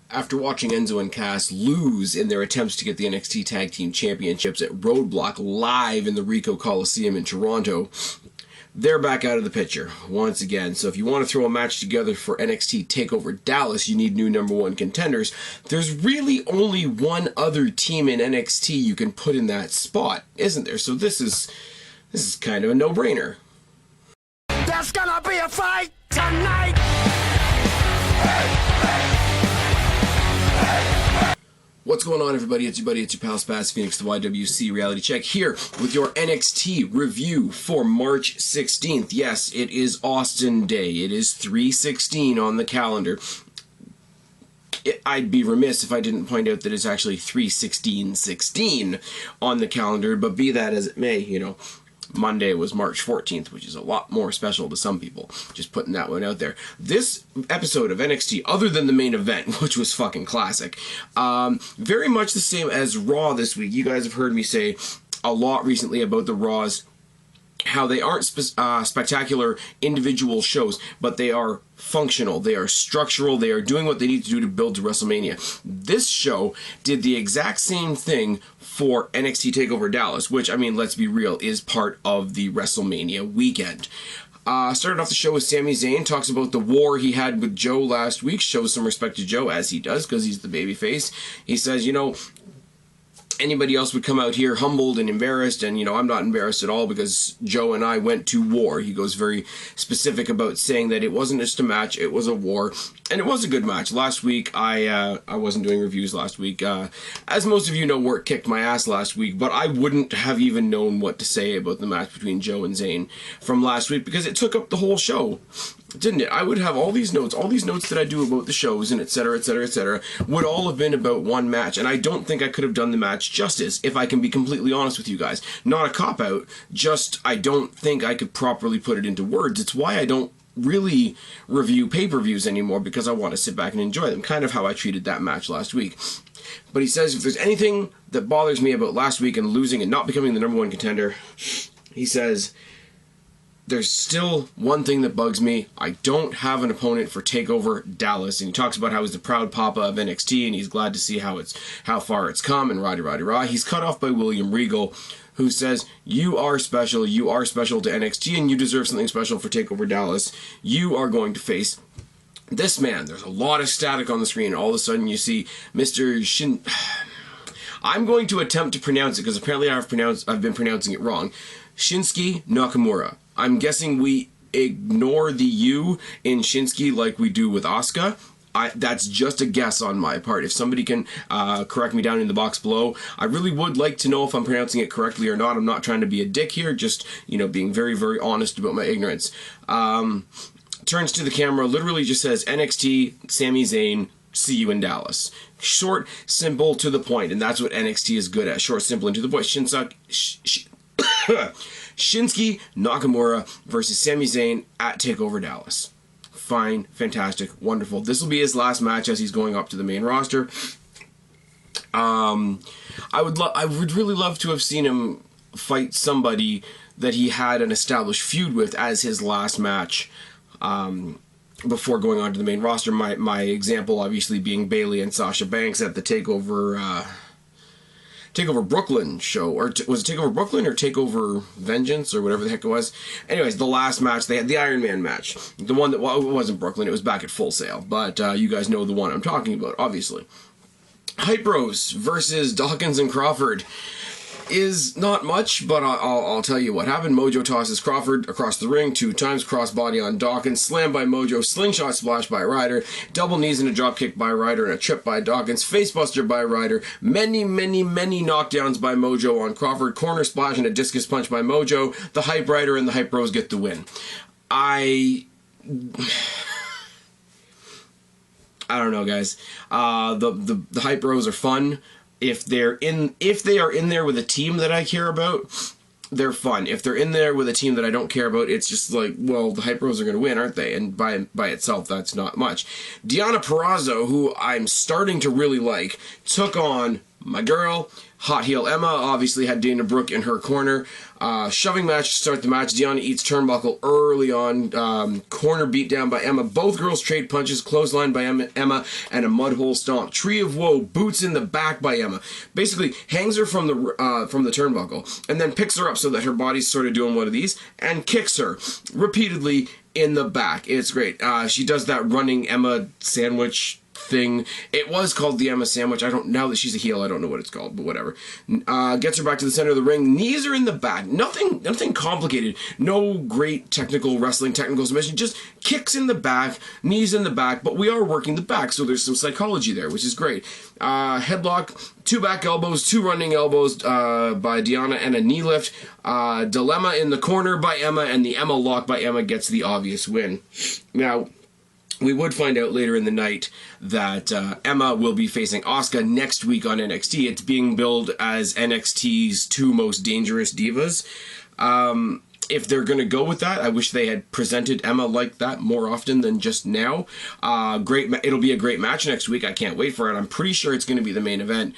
After watching Enzo and Cass lose in their attempts to get the NXT Tag Team Championships at Roadblock live in the Ricoh Coliseum in Toronto, they're back out of the picture once again. So if you want to throw a match together for NXT TakeOver Dallas, you need new #1 contenders. There's really only one other team in NXT you can put in that spot, isn't there? So this is kind of a no-brainer. There's gonna be a fight tonight! What's going on, everybody? It's your buddy, it's your pal Spaz, Phoenix, the YWC Reality Check, here with your NXT review for March 16th. Yes, it is Austin Day. It is 3/16 on the calendar. I'd be remiss if I didn't point out that it's actually 3/16/16 on the calendar, but be that as it may, you know, Monday was March 14th, which is a lot more special to some people. Just putting that one out there. This episode of NXT, other than the main event, which was fucking classic, very much the same as Raw this week. You guys have heard me say a lot recently about the Raws, how they aren't spectacular individual shows, but they are functional, they are structural, they are doing what they need to do to build to WrestleMania. This show did the exact same thing for NXT TakeOver Dallas, which, I mean, let's be real, is part of the WrestleMania weekend. Started off the show with Sami Zayn, talks about the war he had with Joe last week, shows some respect to Joe, as he does, because he's the babyface. He says, you know, anybody else would come out here humbled and embarrassed, and, you know, I'm not embarrassed at all because Joe and I went to war. He goes very specific about saying that it wasn't just a match, it was a war, and it was a good match. Last week, I wasn't doing reviews last week. As most of you know, work kicked my ass last week, but I wouldn't have even known what to say about the match between Joe and Zayn from last week because it took up the whole show, didn't it? I would have all these notes that I do about the shows and etc, etc, etc, would all have been about one match, and I don't think I could have done the match justice, if I can be completely honest with you guys. Not a cop-out, just I don't think I could properly put it into words. It's why I don't really review pay-per-views anymore, because I want to sit back and enjoy them, kind of how I treated that match last week. But he says if there's anything that bothers me about last week and losing and not becoming the #1 contender, he says, there's still one thing that bugs me. I don't have an opponent for TakeOver Dallas. And he talks about how he's the proud papa of NXT and he's glad to see how far it's come and rah-de-rah-de-rah. He's cut off by William Regal, who says, you are special to NXT, and you deserve something special for TakeOver Dallas. You are going to face this man. There's a lot of static on the screen. All of a sudden you see Mr. Shin... I'm going to attempt to pronounce it because apparently I've been pronouncing it wrong. Shinsuke Nakamura. I'm guessing we ignore the U in Shinsuke like we do with Asuka. That's just a guess on my part. If somebody can correct me down in the box below, I really would like to know if I'm pronouncing it correctly or not. I'm not trying to be a dick here, just, you know, being very, very honest about my ignorance. Turns to the camera, literally just says, NXT, Sami Zayn, see you in Dallas. Short, simple, to the point, and that's what NXT is good at. Short, simple, and to the point. Shinsuke Nakamura versus Sami Zayn at TakeOver Dallas. Fine, fantastic, wonderful. This will be his last match as he's going up to the main roster. I would really love to have seen him fight somebody that he had an established feud with as his last match before going on to the main roster. My example obviously being Bayley and Sasha Banks at the TakeOver Brooklyn show, or was it TakeOver Brooklyn or TakeOver Vengeance or whatever the heck it was? Anyways, the last match, they had the Iron Man match. The one that, well, it wasn't Brooklyn, it was back at Full Sail, but you guys know the one I'm talking about, obviously. Hype Bros versus Dawkins and Crawford is not much, but I'll tell you what happened. Mojo tosses Crawford across the ring 2 times, crossbody on Dawkins, slam by Mojo, slingshot splash by Ryder, double knees and a dropkick by Ryder, and a trip by Dawkins, facebuster by Ryder, many, many, many knockdowns by Mojo on Crawford, corner splash and a discus punch by Mojo. The Hype Rider and the Hype Bros get the win. I don't know, guys. The Hype Bros are fun. If they are in there with a team that I care about, they're fun. If they're in there with a team that I don't care about, it's just like, well, the Hype Bros are going to win, aren't they? And by itself, that's not much. Deonna Purrazzo, who I'm starting to really like, took on my girl. Hot heel Emma obviously had Dana Brooke in her corner. Shoving match to start the match. Deonna eats turnbuckle early on. Corner beat down by Emma. Both girls trade punches. Clothesline by Emma and a mud hole stomp. Tree of Woe. Boots in the back by Emma. Basically hangs her from the turnbuckle and then picks her up so that her body's sort of doing one of these and kicks her repeatedly in the back. It's great. She does that running Emma sandwich thing. It was called the Emma sandwich. Now that she's a heel, I don't know what it's called, but whatever. Gets her back to the center of the ring. Knees her in the back. Nothing complicated. No great technical submission. Just kicks in the back, knees in the back, but we are working the back, so there's some psychology there, which is great. Headlock, 2 back elbows, 2 running elbows by Deonna, and a knee lift. Dilemma in the corner by Emma, and the Emma lock by Emma gets the obvious win. Now, we would find out later in the night that Emma will be facing Asuka next week on NXT. It's being billed as NXT's 2 most dangerous divas. If they're going to go with that, I wish they had presented Emma like that more often than just now. It'll be a great match next week. I can't wait for it. I'm pretty sure it's going to be the main event.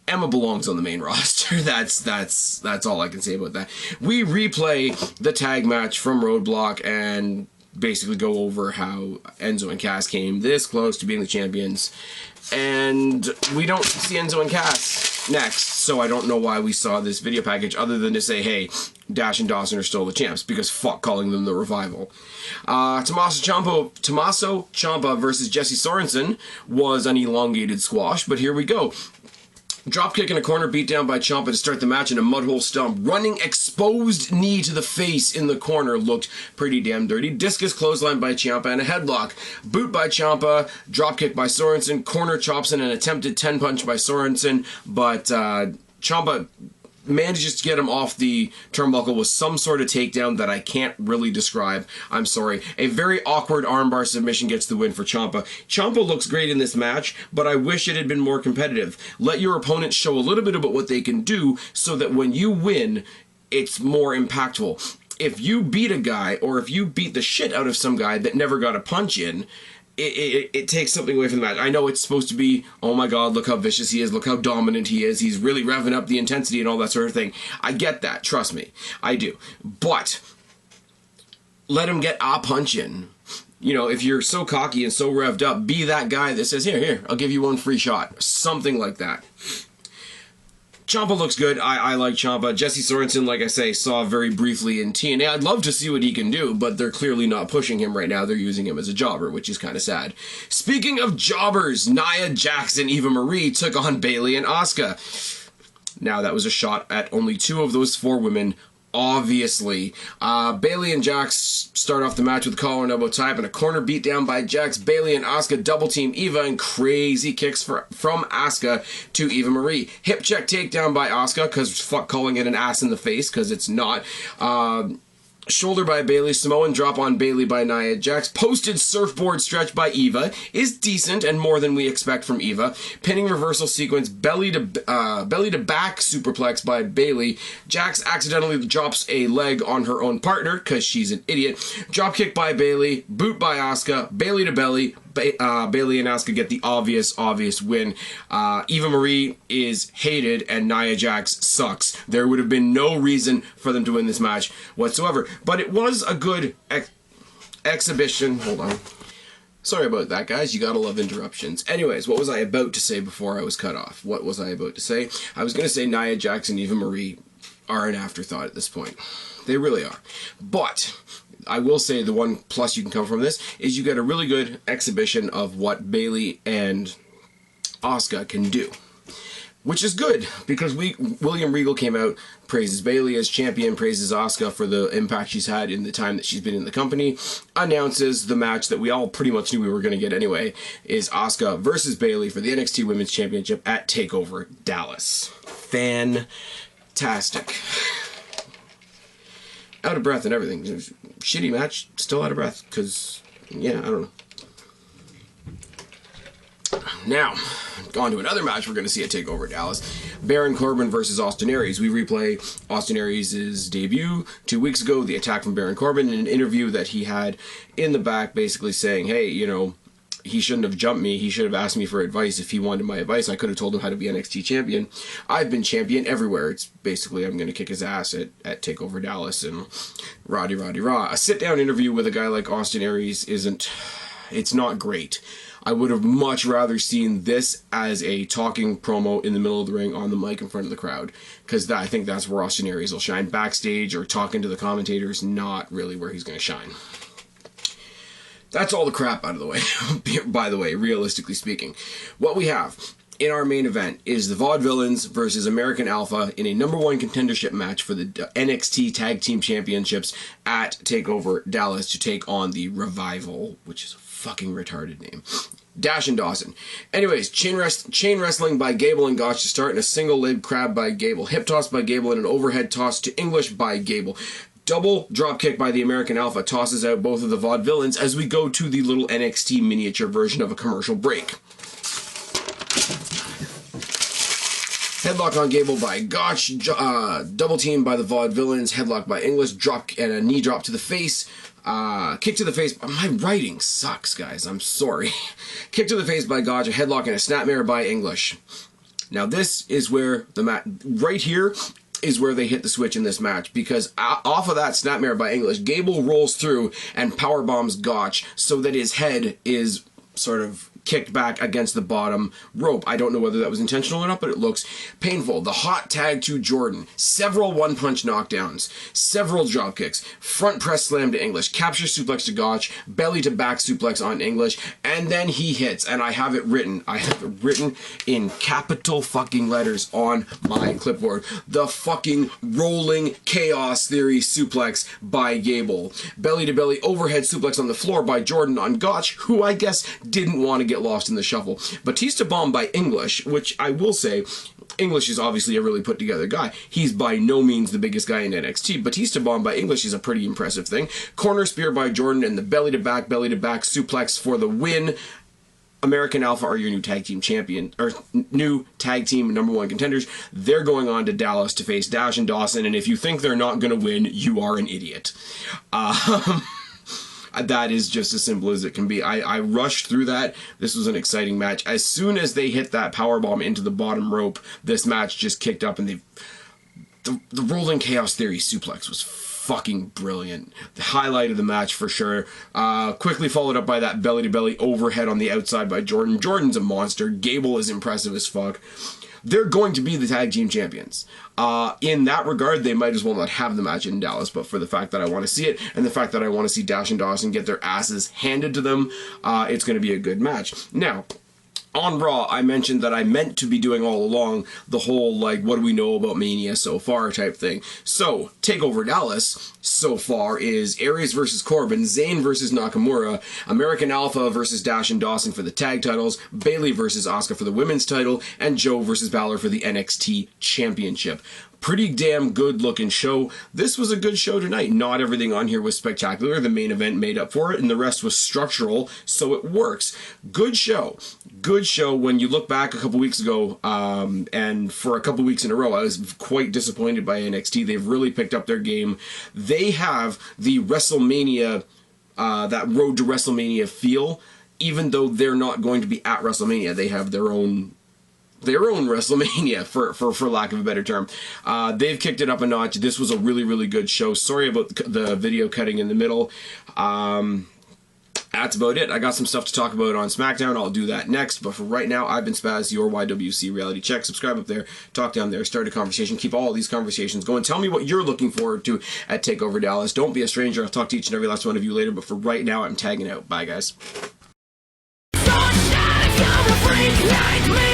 Emma belongs on the main roster. That's all I can say about that. We replay the tag match from Roadblock and basically go over how Enzo and Cass came this close to being the champions. And we don't see Enzo and Cass next, so I don't know why we saw this video package other than to say, hey, Dash and Dawson are still the champs, because fuck calling them the Revival. Tommaso Ciampa versus Jesse Sorensen was an elongated squash, but here we go. Dropkick in a corner, beat down by Ciampa to start the match, and a mudhole stomp. Running exposed knee to the face in the corner looked pretty damn dirty. Discus clothesline by Ciampa and a headlock. Boot by Ciampa, dropkick by Sorensen, corner chops in an attempted 10 punch by Sorensen, but Ciampa manages to get him off the turnbuckle with some sort of takedown that I can't really describe. I'm sorry. A very awkward armbar submission gets the win for Ciampa. Ciampa looks great in this match, but I wish it had been more competitive. Let your opponents show a little bit about what they can do so that when you win, it's more impactful. If you beat a guy, or if you beat the shit out of some guy that never got a punch in, it takes something away from the match. I know it's supposed to be, oh my god, look how vicious he is, look how dominant he is, he's really revving up the intensity and all that sort of thing. I get that, trust me, I do. But let him get a punch in. You know, if you're so cocky and so revved up, be that guy that says, here, I'll give you one free shot. Something like that. Ciampa looks good. I like Ciampa. Jesse Sorensen, like I say, saw very briefly in TNA. I'd love to see what he can do, but they're clearly not pushing him right now. They're using him as a jobber, which is kind of sad. Speaking of jobbers, Nia Jax and Eva Marie took on Bayley and Asuka. Now, that was a shot at only 2 of those 4 women, obviously. Bayley and Jax start off the match with a collar and elbow type and a corner beat down by Jax. Bayley and Asuka double team Eva and crazy kicks from Asuka to Eva Marie. Hip check takedown by Asuka, because fuck calling it an ass in the face, because it's not. Shoulder by Bayley, Samoan drop on Bayley by Nia Jax. Posted surfboard stretch by Eva is decent and more than we expect from Eva. Pinning reversal sequence, belly to back superplex by Bayley. Jax accidentally drops a leg on her own partner because she's an idiot. Drop kick by Bayley, boot by Asuka, Bayley to belly. Bayley and Asuka get the obvious win. Eva Marie is hated and Nia Jax sucks. There would have been no reason for them to win this match whatsoever. But it was a good exhibition. Hold on. Sorry about that, guys. You gotta love interruptions. Anyways, what was I about to say before I was cut off? What was I about to say? I was going to say Nia Jax and Eva Marie are an afterthought at this point. They really are. But I will say the one plus you can come from this is you get a really good exhibition of what Bayley and Asuka can do. Which is good, because William Regal came out, praises Bayley as champion, praises Asuka for the impact she's had in the time that she's been in the company, announces the match that we all pretty much knew we were going to get anyway, is Asuka versus Bayley for the NXT Women's Championship at TakeOver Dallas. Fantastic. Out of breath and everything. Shitty match, still out of breath, because, yeah, I don't know. Now, on to another match we're going to see at TakeOver Dallas. Baron Corbin versus Austin Aries. We replay Austin Aries' debut 2 weeks ago, the attack from Baron Corbin, in an interview that he had in the back, basically saying, hey, you know, he shouldn't have jumped me. He should have asked me for advice if he wanted my advice. I could have told him how to be NXT champion. I've been champion everywhere. It's basically I'm going to kick his ass at TakeOver Dallas and Roddy. A sit-down interview with a guy like Austin Aries it's not great. I would have much rather seen this as a talking promo in the middle of the ring on the mic in front of the crowd, because I think that's where Austin Aries will shine. Backstage or talking to the commentators, not really where he's going to shine. That's all the crap out of the way, by the way, realistically speaking. What we have in our main event is the Vaudevillians versus American Alpha in a #1 contendership match for the NXT Tag Team Championships at TakeOver Dallas to take on the Revival, which is a fucking retarded name. Dash and Dawson. Anyways, chain wrestling by Gable and Gotch to start, and a single leg crab by Gable. Hip toss by Gable and an overhead toss to English by Gable. Double dropkick by the American Alpha tosses out both of the Vaudevillains as we go to the little NXT miniature version of a commercial break. Headlock on Gable by Gotch, double team by the Vaudevillains, headlock by English, drop and a knee drop to the face, kick to the face. My writing sucks, guys. I'm sorry. Kick to the face by Gotch, a headlock and a snapmare by English. Now this is where the match, right here, is where they hit the switch in this match, because off of that snapmare by English, Gable rolls through and powerbombs Gotch so that his head is sort of kicked back against the bottom rope. I don't know whether that was intentional or not, but it looks painful. The hot tag to Jordan. Several one-punch knockdowns. Several drop kicks. Front press slam to English. Capture suplex to Gotch. Belly to back suplex on English. And then he hits. And I have it written. I have it written in capital fucking letters on my clipboard. The fucking rolling chaos theory suplex by Gable. Belly to belly overhead suplex on the floor by Jordan on Gotch, who I guess didn't want to get lost in the shuffle. Batista bomb by English, which I will say, English is obviously a really put together guy. He's by no means the biggest guy in NXT. Batista bomb by English is a pretty impressive thing. Corner spear by Jordan and the belly to back suplex for the win. American Alpha are your new tag team champion, or new tag team #1 contenders. They're going on to Dallas to face Dash and Dawson, and if you think they're not going to win, you are an idiot. That is just as simple as it can be. I rushed through that. This was an exciting match. As soon as they hit that powerbomb into the bottom rope, this match just kicked up, and the rolling chaos theory suplex was fucking brilliant. The highlight of the match for sure. Quickly followed up by that belly to belly overhead on the outside by Jordan. Jordan's a monster. Gable is impressive as fuck. They're going to be the tag team champions. In that regard, they might as well not have the match in Dallas, but for the fact that I want to see it, and the fact that I want to see Dash and Dawson get their asses handed to them, it's going to be a good match. Now, on Raw, I mentioned that I meant to be doing all along the whole, like, what do we know about Mania so far type thing. So, TakeOver Dallas so far is Aries versus Corbin, Zayn versus Nakamura, American Alpha versus Dash and Dawson for the tag titles, Bayley versus Asuka for the women's title, and Joe versus Balor for the NXT Championship. Pretty damn good looking show. This was a good show tonight. Not everything on here was spectacular. The main event made up for it, and the rest was structural, so it works. Good show. Good show. When you look back a couple weeks ago, and for a couple weeks in a row, I was quite disappointed by NXT. They've really picked up their game. They have the WrestleMania, that road to WrestleMania feel, even though they're not going to be at WrestleMania. They have their own WrestleMania, for lack of a better term. They've kicked it up a notch. This was a really, really good show. Sorry about the video cutting in the middle. That's about it. I got some stuff to talk about on SmackDown. I'll do that next. But for right now, I've been Spaz, your YWC Reality Check. Subscribe up there, talk down there, start a conversation. Keep all these conversations going. Tell me what you're looking forward to at TakeOver Dallas. Don't be a stranger. I'll talk to each and every last one of you later. But for right now, I'm tagging out. Bye, guys. Sunshine, come a freak like me.